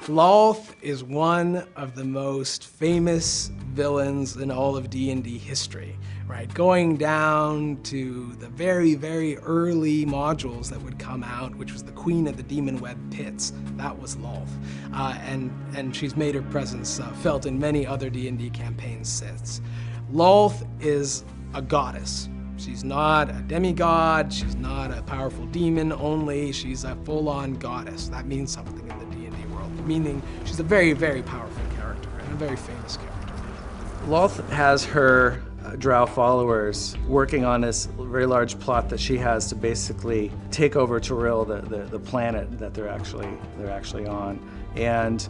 Lolth is one of the most famous villains in all of D&D history, right? Going down to the very, very early modules that would come out, which was the Queen of the Demon Web Pits. That was Lolth. And she's made her presence felt in many other D&D campaigns since. Lolth is a goddess. She's not a demigod, she's not a powerful demon only, she's a full-on goddess. That means something in the D&D world, meaning she's a very, very powerful character and a very famous character. Lolth has her Drow followers working on this very large plot that she has to basically take over Toril, the planet that they're actually on. And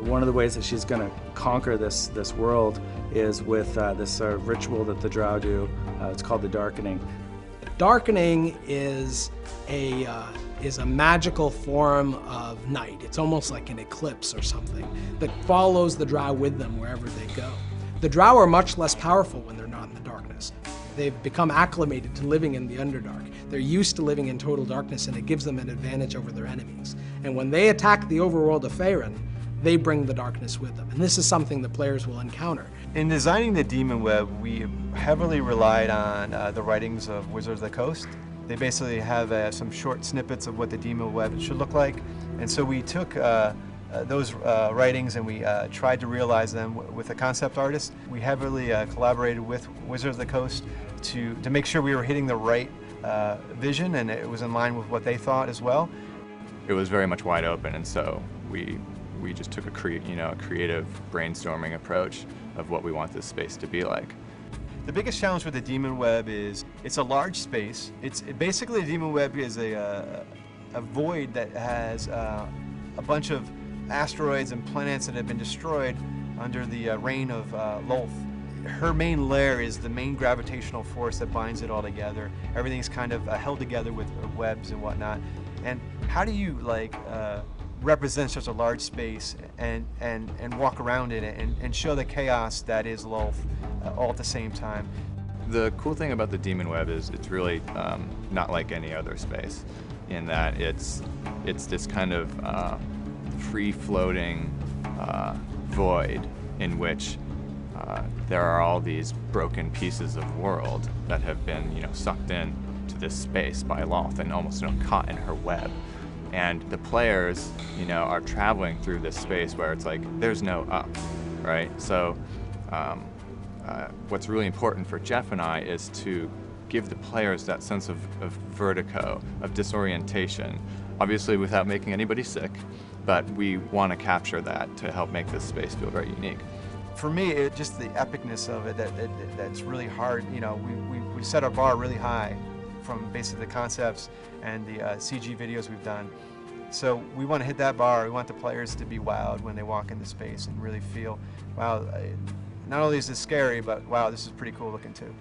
one of the ways that she's going to conquer this world is with this ritual that the Drow do. It's called the Darkening. Darkening is a magical form of night. It's almost like an eclipse or something that follows the Drow with them wherever they go. The Drow are much less powerful when they're not in the darkness. They've become acclimated to living in the Underdark. They're used to living in total darkness, and it gives them an advantage over their enemies. And when they attack the overworld of Faerun, they bring the darkness with them. And this is something the players will encounter. In designing the Demon Web, we heavily relied on the writings of Wizards of the Coast. They basically have some short snippets of what the Demon Web should look like. And so we took those writings and we tried to realize them with a concept artist. We heavily collaborated with Wizards of the Coast to make sure we were hitting the right vision, and it was in line with what they thought as well. It was very much wide open, and so we just took a creative brainstorming approach of what we want this space to be like. The biggest challenge with the Demon Web is it's a large space. Basically the Demon Web is a void that has a bunch of asteroids and planets that have been destroyed under the reign of Lolth. Her main lair is the main gravitational force that binds it all together. Everything's kind of held together with webs and whatnot. And how do you represent such a large space and walk around it and show the chaos that is Lolth all at the same time? The cool thing about the Demon Web is it's really not like any other space, in that it's this kind of free-floating void in which there are all these broken pieces of world that have been, sucked in to this space by Lolth and almost, caught in her web. And the players, are traveling through this space where it's like there's no up, right? So what's really important for Jeff and I is to give the players that sense of vertigo, of disorientation, obviously without making anybody sick, but we want to capture that to help make this space feel very unique. For me, just the epicness of it, that's really hard. We set our bar really high from basically the concepts and the CG videos we've done. So we want to hit that bar. We want the players to be wowed when they walk into space and really feel, wow, not only is this scary, but wow, this is pretty cool looking too.